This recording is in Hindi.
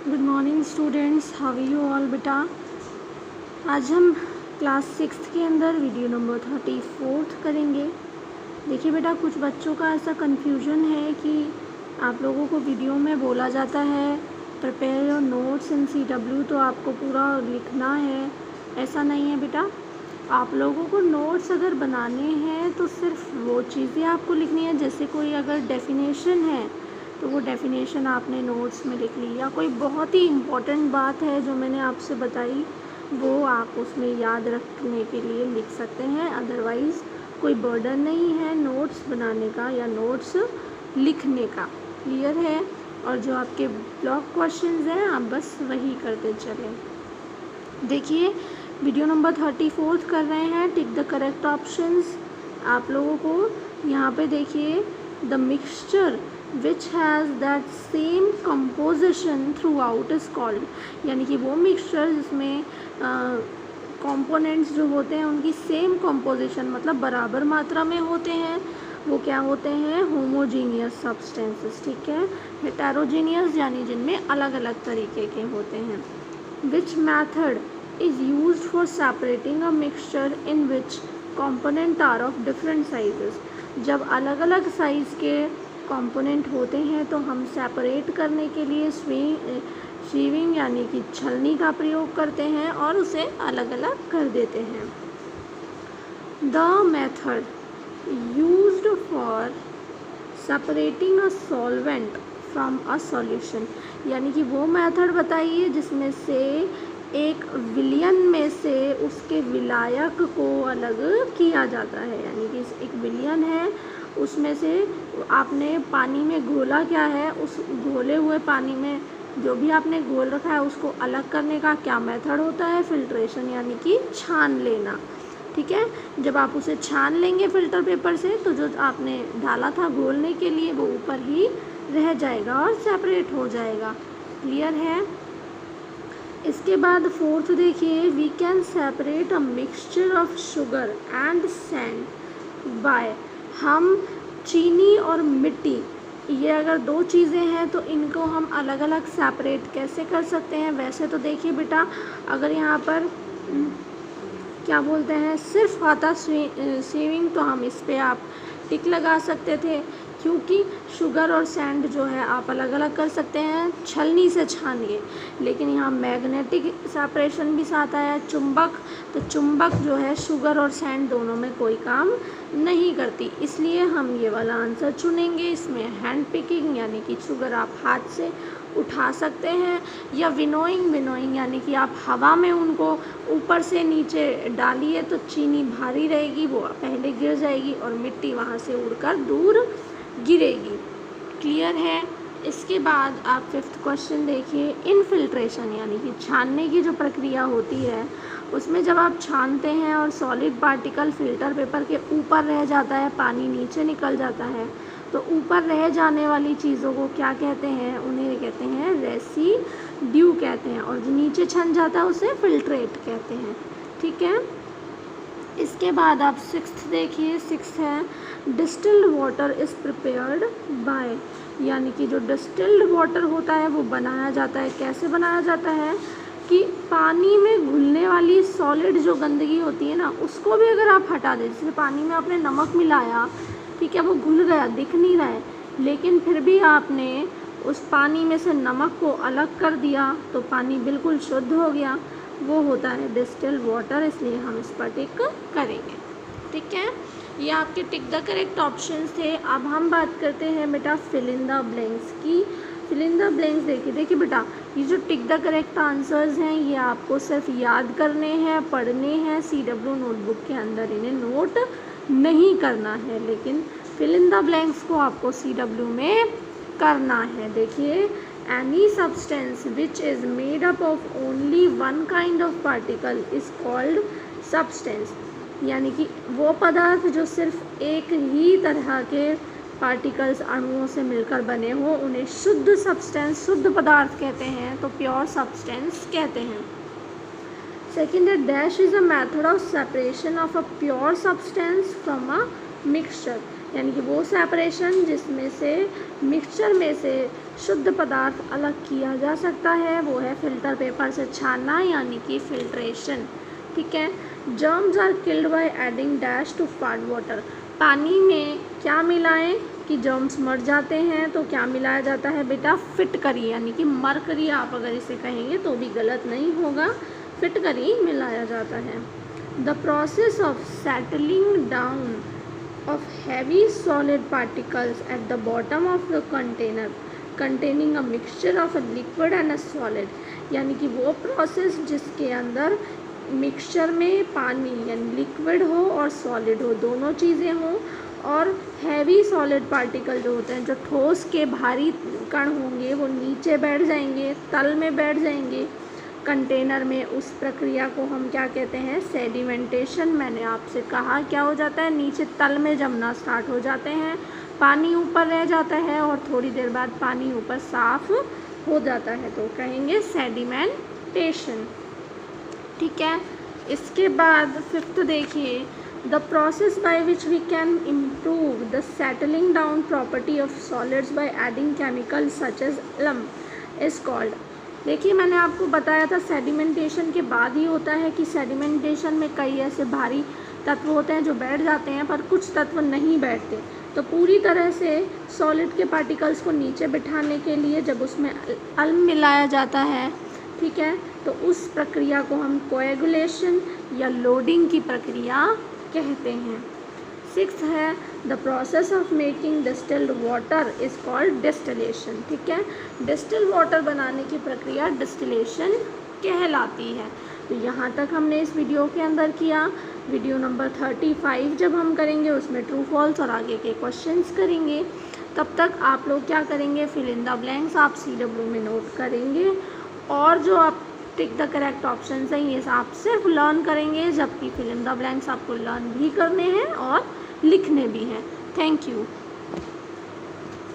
Good morning students, how are you all बेटा। आज हम क्लास 6 के अंदर वीडियो नंबर 34 करेंगे। देखिए बेटा, कुछ बच्चों का ऐसा कन्फ्यूजन है कि आप लोगों को वीडियो में बोला जाता है prepare your notes in CW, तो आपको पूरा लिखना है। ऐसा नहीं है बेटा, आप लोगों को नोट्स अगर बनाने हैं तो सिर्फ वो चीज़ें आपको लिखनी है। जैसे कोई अगर डेफिनेशन है तो वो डेफिनेशन आपने नोट्स में लिख ली, या कोई बहुत ही इम्पोर्टेंट बात है जो मैंने आपसे बताई वो आप उसमें याद रखने के लिए लिख सकते हैं। अदरवाइज़ कोई बर्डन नहीं है नोट्स बनाने का या नोट्स लिखने का। क्लियर है? और जो आपके ब्लॉक क्वेश्चंस हैं आप बस वही करते चलें। देखिए वीडियो नंबर 34 कर रहे हैं, टिक द करेक्ट ऑप्शंस। आप लोगों को यहाँ पे देखिए, the mixture which has that same composition through out is called, यानी कि वो मिक्सचर जिसमें कंपोनेंट्स जो होते हैं उनकी सेम कंपोजिशन मतलब बराबर मात्रा में होते हैं, वो क्या होते हैं? Homogeneous substances. ठीक है, हेटेरोजीनियस यानी जिनमें अलग अलग तरीके के होते हैं। Which method is used for separating a mixture in which component are of different sizes। जब अलग अलग साइज़ के कंपोनेंट होते हैं तो हम सेपरेट करने के लिए स्वीविंग यानी कि छलनी का प्रयोग करते हैं और उसे अलग अलग कर देते हैं। The method used for separating a solvent from a solution, यानी कि वो मेथड बताइए जिसमें से एक विलयन में से उसके विलायक को अलग किया जाता है। यानी कि एक विलयन है, उसमें से आपने पानी में घोला क्या है, उस घोले हुए पानी में जो भी आपने घोल रखा है उसको अलग करने का क्या मेथड होता है? फिल्ट्रेशन, यानी कि छान लेना। ठीक है, जब आप उसे छान लेंगे फिल्टर पेपर से तो जो आपने डाला था घोलने के लिए वो ऊपर ही रह जाएगा और सेपरेट हो जाएगा। क्लियर है? इसके बाद फोर्थ देखिए, we can separate a mixture of sugar and sand by, हम चीनी और मिट्टी, ये अगर दो चीज़ें हैं तो इनको हम अलग अलग सेपरेट कैसे कर सकते हैं? वैसे तो देखिए बेटा, अगर यहाँ पर क्या बोलते हैं सिर्फ आता स्वीविंग तो हम इस पर आप टिक लगा सकते थे, क्योंकि शुगर और सैंड जो है आप अलग अलग कर सकते हैं छलनी से छानिए। लेकिन यहाँ मैग्नेटिक सेपरेशन भी साथ आया, चुंबक, तो चुंबक जो है शुगर और सैंड दोनों में कोई काम नहीं करती, इसलिए हम ये वाला आंसर चुनेंगे। इसमें हैंड पिकिंग यानी कि शुगर आप हाथ से उठा सकते हैं, या विनोइंग यानी कि आप हवा में उनको ऊपर से नीचे डालिए तो चीनी भारी रहेगी, वो पहले गिर जाएगी और मिट्टी वहाँ से उड़कर दूर गिरेगी। क्लियर है? इसके बाद आप फिफ्थ क्वेश्चन देखिए, इनफिल्ट्रेशन यानी कि छानने की जो प्रक्रिया होती है उसमें जब आप छानते हैं और सॉलिड पार्टिकल फिल्टर पेपर के ऊपर रह जाता है, पानी नीचे निकल जाता है, तो ऊपर रह जाने वाली चीज़ों को क्या कहते हैं? उन्हें कहते हैं रेसिड्यू कहते हैं, और जो नीचे छन जाता है उसे फिल्ट्रेट कहते हैं। ठीक है, इसके बाद आप सिक्स्थ देखिए, सिक्स्थ है distilled water is prepared by, यानी कि जो डिस्टिल्ड वाटर होता है वो बनाया जाता है, कैसे बनाया जाता है कि पानी में घुलने वाली सॉलिड जो गंदगी होती है ना उसको भी अगर आप हटा दें, जैसे पानी में आपने नमक मिलाया, ठीक है, वो घुल गया, दिख नहीं रहा है, लेकिन फिर भी आपने उस पानी में से नमक को अलग कर दिया तो पानी बिल्कुल शुद्ध हो गया, वो होता है डिस्टिल्ड वाटर, इसलिए हम इस पर टिक करेंगे। ठीक है, ये आपके टिक द करेक्ट ऑप्शंस थे। अब हम बात करते हैं बेटा फिल इन द ब्लैंक्स की। फिल इन द ब्लैंक्स देखिए बेटा, ये जो टिक द करेक्ट आंसर्स हैं ये आपको सिर्फ याद करने हैं, पढ़ने हैं, CW नोटबुक के अंदर इन्हें नोट नहीं करना है, लेकिन फिल इन द ब्लैंक्स को आपको CW में करना है। देखिए, any substance which is made up of only one kind of particle is called substance, यानी कि वो पदार्थ जो सिर्फ एक ही तरह के पार्टिकल्स अणुओं से मिलकर बने हो उन्हें शुद्ध सब्सटेंस, शुद्ध पदार्थ कहते हैं, तो प्योर सब्सटेंस कहते हैं। सेकेंड है dash is a method of separation of a pure substance from a mixture, यानी कि वो सेपरेशन जिसमें से मिक्सचर में से शुद्ध पदार्थ अलग किया जा सकता है, वो है फिल्टर पेपर से छानना यानी कि फिल्ट्रेशन। ठीक है। Germs are killed by adding dash to that water. पानी में क्या मिलाएं कि जर्म्स मर जाते हैं, तो क्या मिलाया जाता है बेटा, फिटकरी यानी कि मरकरी आप अगर इसे कहेंगे तो भी गलत नहीं होगा, फिटकरी मिलाया जाता है। The process of settling down of heavy solid particles at the bottom of the container containing a mixture of a liquid and a solid, यानी कि वो प्रोसेस जिसके अंदर मिक्सचर में पानी यानी लिक्विड हो और सॉलिड हो, दोनों चीज़ें हों, और हैवी सॉलिड पार्टिकल जो होते हैं, जो ठोस के भारी कण होंगे वो नीचे बैठ जाएंगे, तल में बैठ जाएंगे कंटेनर में। उस प्रक्रिया को हम क्या कहते हैं, सेडिमेंटेशन। मैंने आपसे कहा क्या हो जाता है, नीचे तल में जमना स्टार्ट हो जाते हैं, पानी ऊपर रह जाता है और थोड़ी देर बाद पानी ऊपर साफ हो जाता है, तो कहेंगे सेडिमेंटेशन। ठीक है। इसके बाद फिफ्थ देखिए, the process by which we can improve the settling down property of solids by adding chemical such as alum is called. देखिए मैंने आपको बताया था सेडिमेंटेशन के बाद ही होता है कि सेडिमेंटेशन में कई ऐसे भारी तत्व होते हैं जो बैठ जाते हैं, पर कुछ तत्व नहीं बैठते। तो पूरी तरह से सॉलिड के पार्टिकल्स को नीचे बिठाने के लिए जब उसमें अल्म मिलाया जाता है, ठीक है, तो उस प्रक्रिया को हम कोएगुलेशन या लोडिंग की प्रक्रिया कहते हैं। सिक्स्थ है, the process of making distilled water is called distillation. ठीक है। डिस्टिल वाटर बनाने की प्रक्रिया डिस्टिलेशन कहलाती है। तो यहाँ तक हमने इस वीडियो के अंदर किया। वीडियो नंबर 35 जब हम करेंगे उसमें ट्रू फॉल्स और आगे के क्वेश्चंस करेंगे। तब तक आप लोग क्या करेंगे, फिल इन द ब्लैंक्स आप CW में नोट करेंगे, और जो आप टिक द करेक्ट ऑप्शन हैं ये आप सिर्फ लर्न करेंगे, जबकि फिल इन द ब्लैंक्स आपको लर्न भी करने हैं और लिखने भी हैं। Thank you.